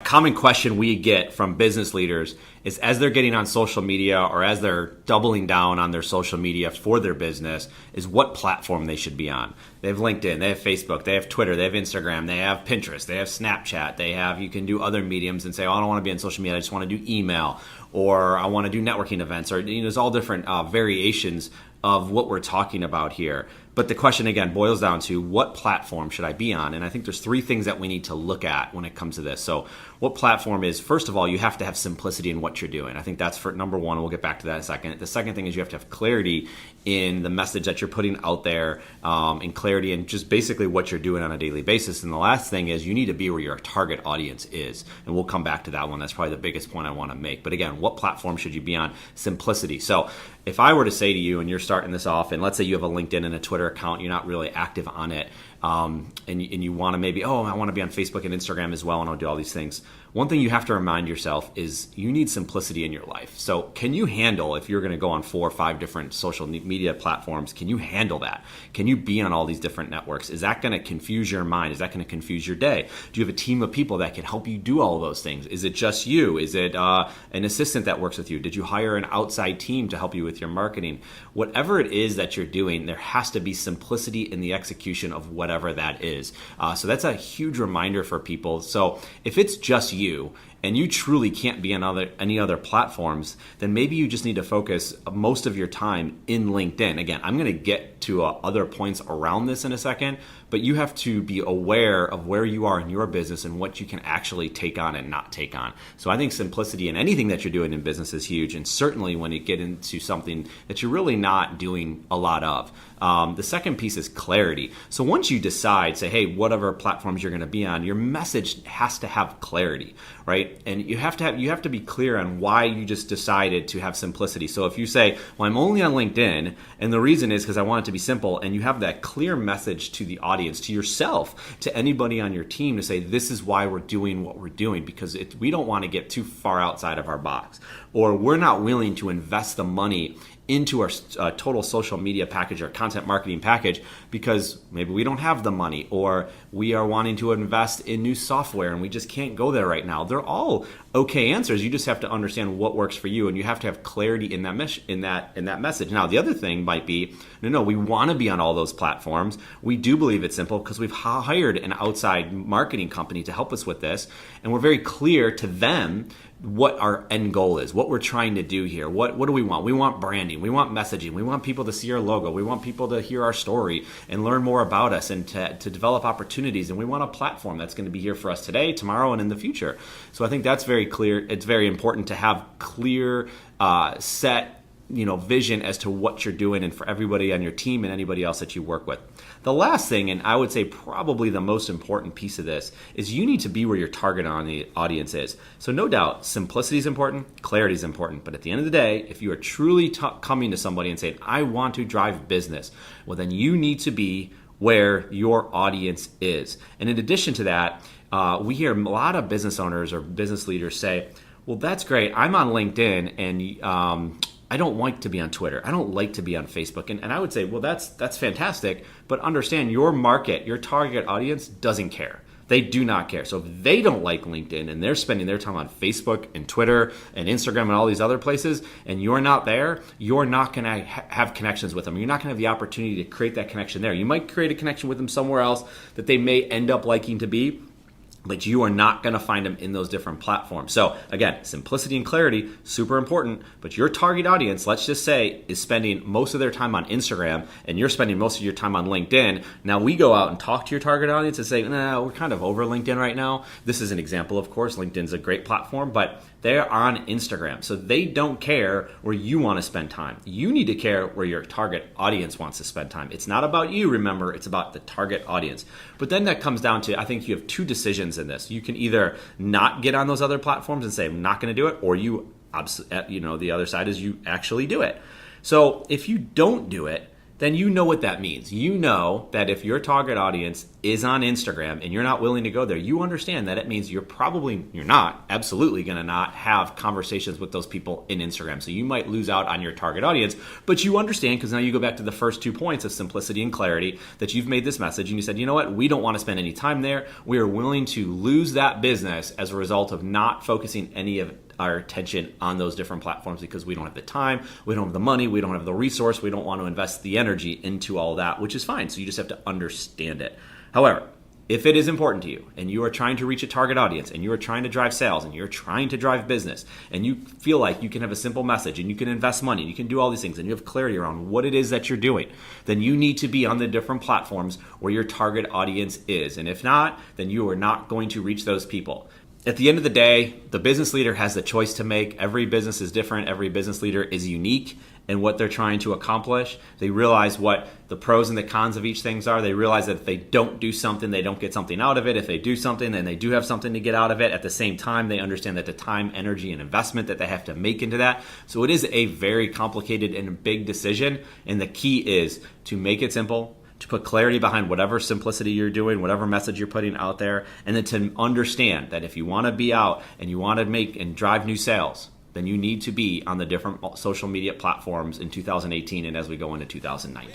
common question we get from business leaders is as they're getting on social media or as they're doubling down on their social media for their business is what platform they should be on. They have LinkedIn, they have Facebook, they have Twitter, they have Instagram, they have Pinterest, they have Snapchat, you can do other mediums and say, oh, I don't want to be on social media, I just want to do email, or I want to do networking events, or there's all different variations of what we're talking about here. But the question, again, boils down to what platform should I be on? And I think there's three things that we need to look at when it comes to this. So what platform is, first of all, you have to have simplicity in what you're doing. I think that's for number one. We'll get back to that in a second. The second thing is you have to have clarity in the message that you're putting out there, and clarity in just basically what you're doing on a daily basis. And the last thing is you need to be where your target audience is. And we'll come back to that one. That's probably the biggest point I want to make. But again, what platform should you be on? Simplicity. So if I were to say to you, and you're starting this off, and let's say you have a LinkedIn and a Twitter account, you're not really active on it, and you want to maybe, I want to be on Facebook and Instagram as well, and I'll do all these things. One thing you have to remind yourself is you need simplicity in your life. So can you handle, if you're going to go on 4 or 5 different social media platforms, can you handle that? Can you be on all these different networks? Is that going to confuse your mind? Is that going to confuse your day? Do you have a team of people that can help you do all of those things? Is it just you? Is it an assistant that works with you? Did you hire an outside team to help you with your marketing? Whatever it is that you're doing, there has to be simplicity in the execution of whatever that is. So that's a huge reminder for people. So if it's just you and you truly can't be on any other platforms, then maybe you just need to focus most of your time in LinkedIn. Again, I'm going to get to other points around this in a second, but you have to be aware of where you are in your business and what you can actually take on and not take on. So I think simplicity in anything that you're doing in business is huge, and certainly when you get into something that you're really not doing a lot of. The second piece is clarity. So once you decide, say, hey, whatever platforms you're going to be on, your message has to have clarity, right? And you have to be clear on why you just decided to have simplicity. So if you say, well, I'm only on LinkedIn, and the reason is because I want it to be simple, and you have that clear message to the audience, to yourself, to anybody on your team to say, this is why we're doing what we're doing, because we don't want to get too far outside of our box, or we're not willing to invest the money into our total social media package or content marketing package because maybe we don't have the money, or we are wanting to invest in new software and we just can't go there right now. They're all okay answers. You just have to understand what works for you, and you have to have clarity in that message. Now, the other thing might be, no, we want to be on all those platforms. We do believe it's simple because we've hired an outside marketing company to help us with this, and we're very clear to them what our end goal is, what we're trying to do here. What do we want? We want branding. We want messaging. We want people to see our logo. We want people to hear our story and learn more about us and to develop opportunities. And we want a platform that's going to be here for us today, tomorrow, and in the future. So I think that's very clear. It's very important to have clear, set vision as to what you're doing, and for everybody on your team and anybody else that you work with. The last thing, and I would say probably the most important piece of this, is you need to be where your target audience is. So no doubt, simplicity is important, clarity is important, but at the end of the day, if you are truly coming to somebody and saying, I want to drive business, well then you need to be where your audience is. And in addition to that, we hear a lot of business owners or business leaders say, well, that's great, I'm on LinkedIn and I don't like to be on Twitter. I don't like to be on Facebook. And I would say, well, that's fantastic. But understand your market, your target audience doesn't care. They do not care. So if they don't like LinkedIn and they're spending their time on Facebook and Twitter and Instagram and all these other places, and you're not there, you're not going to have connections with them. You're not going to have the opportunity to create that connection there. You might create a connection with them somewhere else that they may end up liking to be, but you are not going to find them in those different platforms. So again, simplicity and clarity, super important, but your target audience, let's just say, is spending most of their time on Instagram and you're spending most of your time on LinkedIn. Now we go out and talk to your target audience and say, nah, we're kind of over LinkedIn right now. This is an example, of course. LinkedIn's a great platform, but they're on Instagram. So they don't care where you want to spend time. You need to care where your target audience wants to spend time. It's not about you, remember, it's about the target audience. But then that comes down to, I think you have two decisions in this. You can either not get on those other platforms and say, I'm not going to do it, or the other side is you actually do it. So if you don't do it, then you know what that means. You know that if your target audience is on Instagram and you're not willing to go there, you understand that it means you're absolutely going to not have conversations with those people in Instagram. So you might lose out on your target audience, but you understand, because now you go back to the first 2 points of simplicity and clarity, that you've made this message and you said, you know what, we don't want to spend any time there. We are willing to lose that business as a result of not focusing any of our attention on those different platforms because we don't have the time, we don't have the money, we don't have the resource, we don't want to invest the energy into all that, which is fine. So you just have to understand it. However, if it is important to you and you are trying to reach a target audience and you are trying to drive sales and you're trying to drive business and you feel like you can have a simple message and you can invest money and you can do all these things and you have clarity around what it is that you're doing, then you need to be on the different platforms where your target audience is. And if not, then you are not going to reach those people. At the end of the day, the business leader has the choice to make. Every business is different. Every business leader is unique in what they're trying to accomplish. They realize what the pros and the cons of each things are. They realize that if they don't do something, they don't get something out of it. If they do something, then they do have something to get out of it. At the same time, they understand that the time, energy, and investment that they have to make into that. So it is a very complicated and big decision. And the key is to make it simple, to put clarity behind whatever simplicity you're doing, whatever message you're putting out there, and then to understand that if you want to be out and you want to make and drive new sales, then you need to be on the different social media platforms in 2018 and as we go into 2019.